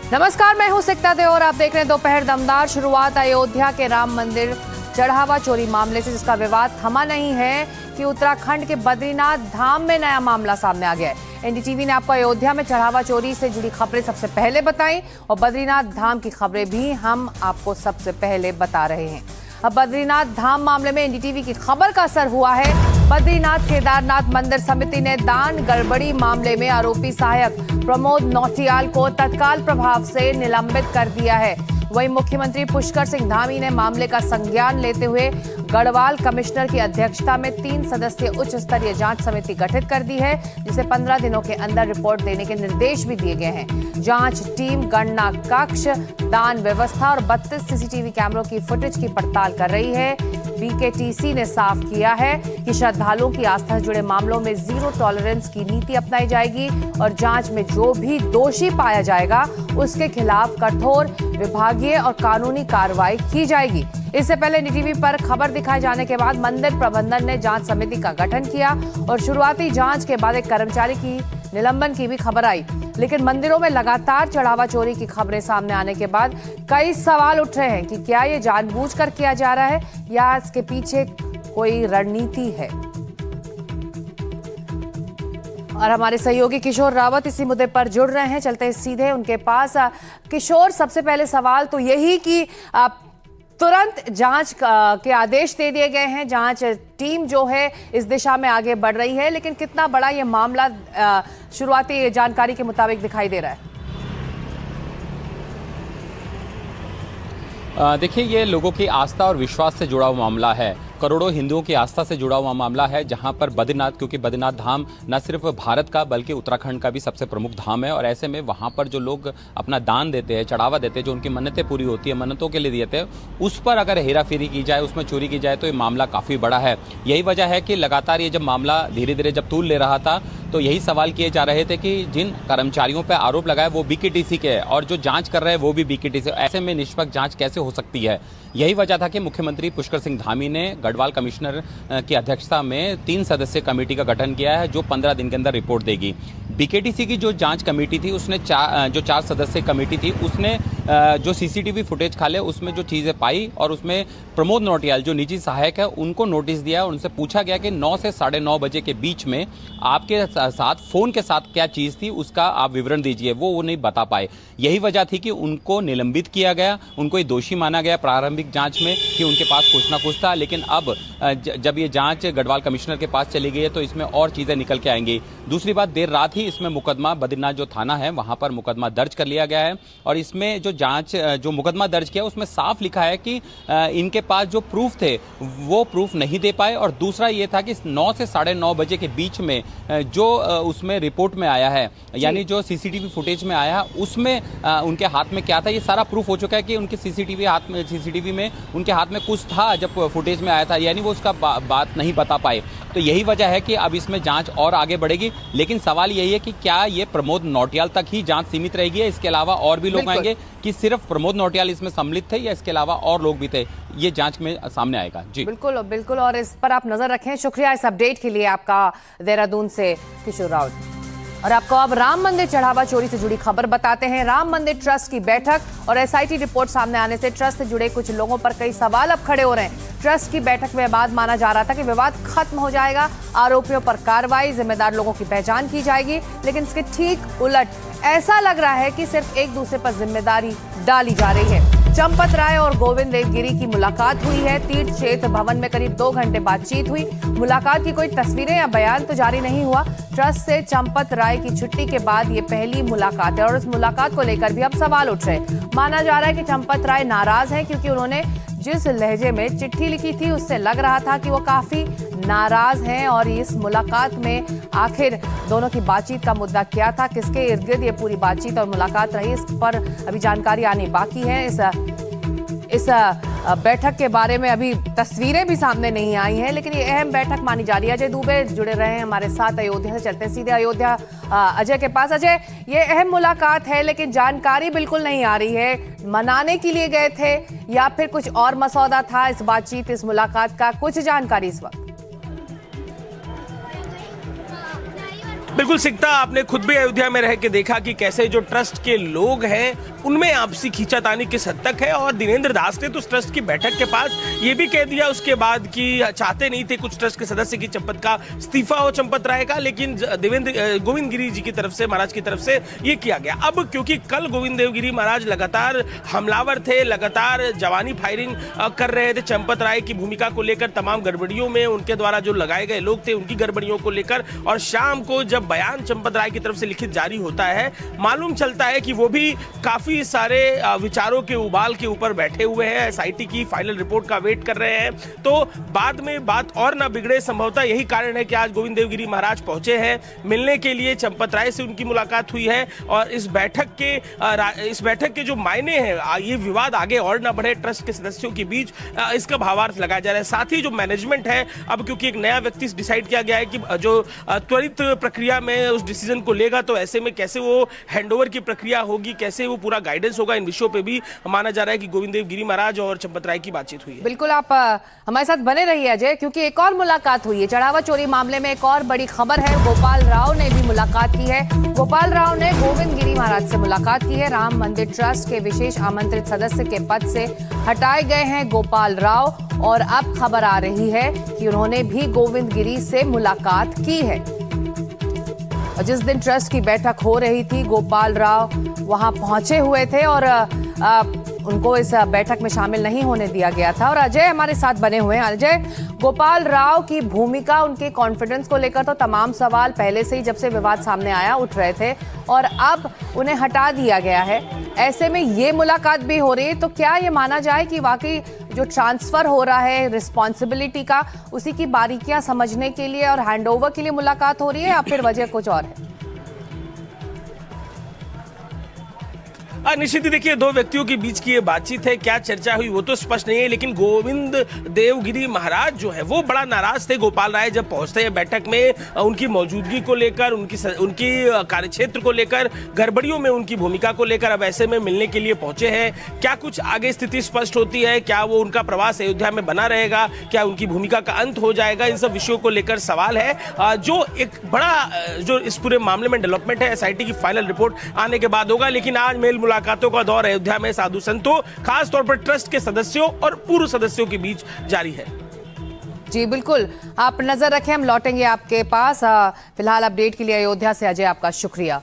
नमस्कार, मैं हूं सिकता देव और आप देख रहे हैं दोपहर दमदार। शुरुआत अयोध्या के राम मंदिर चढ़ावा चोरी मामले से, जिसका विवाद थमा नहीं है कि उत्तराखंड के बद्रीनाथ धाम में नया मामला सामने आ गया है। एनडीटीवी ने आपको अयोध्या में चढ़ावा चोरी से जुड़ी खबरें सबसे पहले बताई और बद्रीनाथ धाम की खबरें भी हम आपको सबसे पहले बता रहे हैं। अब बद्रीनाथ धाम मामले में एनडीटीवी की खबर का असर हुआ है। बद्रीनाथ केदारनाथ मंदिर समिति ने दान गड़बड़ी मामले में आरोपी सहायक प्रमोद नौटियाल को तत्काल प्रभाव से निलंबित कर दिया है। वहीं मुख्यमंत्री पुष्कर सिंह धामी ने मामले का संज्ञान लेते हुए गढ़वाल कमिश्नर की अध्यक्षता में 3 सदस्यीय उच्च स्तरीय जांच समिति गठित कर दी है, जिसे 15 दिनों के अंदर रिपोर्ट देने के निर्देश भी दिए गए हैं। जांच टीम गणना कक्ष, दान व्यवस्था और 32 सीसीटीवी कैमरों की फुटेज की पड़ताल कर रही है। बीकेटीसी ने साफ किया है कि श्रद्धालुओं की आस्था से जुड़े मामलों में जीरो टॉलरेंस की नीति अपनाई जाएगी और जांच में जो भी दोषी पाया जाएगा उसके खिलाफ कठोर विभागीय और कानूनी कार्रवाई की जाएगी। इससे पहले एनडीटीवी पर खबर दिखाए जाने के बाद मंदिर प्रबंधन ने जांच समिति का गठन किया और शुरुआती जांच के बाद एक कर्मचारी की निलंबन की भी खबर आई। लेकिन मंदिरों में लगातार चढ़ावा चोरी की खबरें सामने आने के बाद कई सवाल उठ रहे हैं कि क्या ये जानबूझकर किया जा रहा है या इसके पीछे कोई रणनीति है। और हमारे सहयोगी किशोर रावत इसी मुद्दे पर जुड़ रहे हैं, चलते हैं सीधे उनके पास। किशोर, सबसे पहले सवाल तो यही कि तुरंत जांच के आदेश दे दिए गए हैं, जांच टीम जो है इस दिशा में आगे बढ़ रही है, लेकिन कितना बड़ा ये मामला शुरुआती जानकारी के मुताबिक दिखाई दे रहा है? देखिए, ये लोगों की आस्था और विश्वास से जुड़ा हुआ मामला है। करोड़ों हिंदुओं की आस्था से जुड़ा हुआ मामला है, जहां पर बद्रीनाथ, क्योंकि बद्रीनाथ धाम न सिर्फ भारत का बल्कि उत्तराखंड का भी सबसे प्रमुख धाम है और ऐसे में वहां पर जो लोग अपना दान देते हैं, चढ़ावा देते हैं, जो उनकी मन्नतें पूरी होती है, मन्नतों के लिए देते हैं, उस पर अगर हेराफेरी की जाए, उसमें चोरी की जाए तो ये मामला काफ़ी बड़ा है। यही वजह है कि लगातार ये जब मामला धीरे धीरे जब तूल ले रहा था तो यही सवाल किए जा रहे थे कि जिन कर्मचारियों पर आरोप लगाए वो बीकेटीसी के हैं और जो जांच कर रहे हैं वो भी बीकेटीसी। ऐसे में निष्पक्ष जांच कैसे हो सकती है? यही वजह था कि मुख्यमंत्री पुष्कर सिंह धामी ने गढ़वाल कमिश्नर की अध्यक्षता में 3 सदस्यीय कमेटी का गठन किया है, जो 15 दिन के अंदर रिपोर्ट देगी। बीकेटीसी की जो जांच कमेटी थी उसने जो 4 सदस्यीय कमेटी थी उसने जो सीसीटीवी फुटेज खाले उसमें जो चीज़ें पाई और उसमें प्रमोद नौटियाल जो निजी सहायक है उनको नोटिस दिया। उनसे पूछा गया कि 9 से 9:30 बजे के बीच में आपके साथ फ़ोन के साथ क्या चीज़ थी उसका आप विवरण दीजिए। वो नहीं बता पाए। यही वजह थी कि उनको निलंबित किया गया, उनको ये दोषी माना गया प्रारंभिक जांच में कि उनके पास कुछ ना कुछ था। लेकिन अब जब ये जांच गढ़वाल कमिश्नर के पास चली गई है तो इसमें और चीज़ें निकल के आएंगी। दूसरी बात, देर रात ही इसमें मुकदमा, बद्रीनाथ जो थाना है वहाँ पर मुकदमा दर्ज कर लिया गया है और इसमें जो मुकदमा दर्ज किया उसमें साफ लिखा है कि इनके पास जो प्रूफ थे वो प्रूफ नहीं दे पाए। और दूसरा ये था कि 9 से 9:30 बजे के बीच में जो उसमें रिपोर्ट में आया है, यानी जो सीसीटीवी फुटेज में आया है उसमें उनके हाथ में क्या था, ये सारा प्रूफ हो चुका है कि उनके सीसीटीवी में उनके हाथ में कुछ था जब फुटेज में आया था, यानी वो उसका बात नहीं बता पाए। तो यही वजह है कि अब इसमें जांच और आगे बढ़ेगी। लेकिन सवाल यही है कि क्या ये प्रमोद नौटियाल तक ही जांच सीमित रहेगी या इसके अलावा और भी लोग आएंगे, कि सिर्फ प्रमोद नौटियाल इसमें सम्मिलित थे या इसके अलावा और लोग भी थे, ये जांच में सामने आएगा। जी बिल्कुल, और इस पर आप नजर रखें। शुक्रिया इस अपडेट के लिए आपका, देहरादून से किशोर रावत। और आपको अब राम मंदिर चढ़ावा चोरी से जुड़ी खबर बताते हैं। राम मंदिर ट्रस्ट की बैठक और एसआईटी रिपोर्ट सामने आने से ट्रस्ट से जुड़े कुछ लोगों पर कई सवाल अब खड़े हो रहे हैं। ट्रस्ट की बैठक में बाद माना जा रहा था कि विवाद खत्म हो जाएगा, आरोपियों पर कार्रवाई, जिम्मेदार लोगों की पहचान की जाएगी, लेकिन इसके ठीक उलट ऐसा लग रहा है कि सिर्फ एक दूसरे पर जिम्मेदारी डाली जा रही है। चंपत राय और गोविंद देवगिरी की मुलाकात हुई है। तीर्थ क्षेत्र भवन में करीब 2 घंटे बातचीत हुई। मुलाकात की कोई तस्वीरें या बयान तो जारी नहीं हुआ। ट्रस्ट से चंपत राय की छुट्टी के बाद ये पहली मुलाकात है और इस मुलाकात को लेकर भी अब सवाल उठ रहे हैं। माना जा रहा है कि चंपत राय नाराज हैं क्योंकि उन्होंने जिस लहजे में चिट्ठी लिखी थी उससे लग रहा था कि वो काफी नाराज हैं। और इस मुलाकात में आखिर दोनों की बातचीत का मुद्दा क्या था, किसके इर्द गिर्द ये पूरी बातचीत और मुलाकात रही, इस पर अभी जानकारी आनी बाकी है। इस बैठक के बारे में अभी तस्वीरें भी सामने नहीं आई हैं, लेकिन ये अहम बैठक मानी जा रही है। अजय दुबे जुड़े रहे हैं हमारे साथ अयोध्या से, चलते हैं सीधे अयोध्या अजय के पास। अजय, ये अहम मुलाकात है लेकिन जानकारी बिल्कुल नहीं आ रही है, मनाने के लिए गए थे या फिर कुछ और मसौदा था इस बातचीत, इस मुलाकात का, कुछ जानकारी इस वक्त? बिल्कुल सिकता, आपने खुद भी अयोध्या में रह के देखा कि कैसे जो ट्रस्ट के लोग हैं उनमें आपसी खींचातानी किस हद तक है। और दिनेंद्र दास ने तो उस ट्रस्ट की बैठक के पास ये भी कह दिया उसके बाद कि चाहते नहीं थे कुछ ट्रस्ट के सदस्य की चंपत का इस्तीफा हो चंपत राय का, लेकिन गोविंद गिरी जी की तरफ से, महाराज की तरफ से ये किया गया। अब क्योंकि कल गोविंद देवगिरी महाराज लगातार हमलावर थे, लगातार जवानी फायरिंग कर रहे थे चंपत राय की भूमिका को लेकर, तमाम गड़बड़ियों में उनके द्वारा जो लगाए गए लोग थे उनकी गड़बड़ियों को लेकर, और शाम को जब बयान चंपत राय की तरफ से लिखित जारी होता है, मालूम चलता है कि वो भी काफी सारे विचारों के उबाल के ऊपर बैठे हुए हैं, एसआईटी की फाइनल रिपोर्ट का वेट कर रहे हैं। तो बाद में बात और ना बिगड़े, संभवतः यही कारण है कि आज गोविंद देवगिरी महाराज पहुंचे हैं मिलने के लिए, चंपत राय से उनकी मुलाकात हुई है। और इस बैठक के जो मायने हैं, ये विवाद आगे और ना बढ़े ट्रस्ट के सदस्यों के बीच, इसका भावार्थ लगाया जा रहा है। साथ ही जो मैनेजमेंट है, अब क्योंकि एक नया व्यक्ति डिसाइड किया गया है कि जो त्वरित प्रक्रिया में उस डिसीजन को लेगा, तो ऐसे में कैसे वो हैंडओवर की प्रक्रिया होगी, कैसे वो पूरा गाइडेंस होगा, इन विषयों पे भी माना जा रहा है कि गोविंद देवगिरी महाराज और चंपत राय की बातचीत हुई है। बिल्कुल, आप हमारे साथ बने रहिए अजय, क्योंकि एक और मुलाकात हुई है चढ़ावा चोरी मामले में। एक और बड़ी खबर है, गोपाल राव ने भी मुलाकात की है। गोपाल राव ने गोविंद गिरी महाराज से मुलाकात की है। राम मंदिर ट्रस्ट के विशेष आमंत्रित सदस्य के पद से हटाए गए हैं गोपाल राव, और अब खबर आ रही है कि उन्होंने भी गोविंद गिरी से मुलाकात की है। और जिस दिन ट्रस्ट की बैठक हो रही थी, गोपाल राव वहां पहुंचे हुए थे और उनको इस बैठक में शामिल नहीं होने दिया गया था। और अजय हमारे साथ बने हुए हैं। अजय, गोपाल राव की भूमिका, उनके कॉन्फिडेंस को लेकर तो तमाम सवाल पहले से ही, जब से विवाद सामने आया, उठ रहे थे, और अब उन्हें हटा दिया गया है। ऐसे में ये मुलाकात भी हो रही है, तो क्या ये माना जाए कि वाकई जो ट्रांसफर हो रहा है रिस्पॉन्सिबिलिटी का, उसी की बारीकियां समझने के लिए और हैंडओवर के लिए मुलाकात हो रही है, या फिर वजह कुछ और है? निश्चित ही देखिए, दो व्यक्तियों के बीच की ये बातचीत है, क्या चर्चा हुई वो तो स्पष्ट नहीं है, लेकिन गोविंद देवगिरी महाराज जो है वो बड़ा नाराज थे गोपाल राय जब पहुंचते हैं बैठक में, उनकी मौजूदगी को लेकर, उनकी कार्यक्षेत्र को लेकर, गड़बड़ियों में उनकी भूमिका को लेकर। अब ऐसे में मिलने के लिए पहुंचे हैं, क्या कुछ आगे स्थिति स्पष्ट होती है, क्या वो उनका प्रवास अयोध्या में बना रहेगा, क्या उनकी भूमिका का अंत हो जाएगा, इन सब विषयों को लेकर सवाल है, जो एक बड़ा जो इस पूरे मामले में डेवलपमेंट है, एसआईटी की फाइनल रिपोर्ट आने के बाद होगा। लेकिन आज मेल मुलाकातों का दौर अयोध्या में साधु संतों, खास तौर पर ट्रस्ट के सदस्यों और पूर्व सदस्यों के बीच जारी है। जी बिल्कुल, आप नजर रखें, हम लौटेंगे आपके पास। फिलहाल अपडेट के लिए अयोध्या से अजय, आपका शुक्रिया।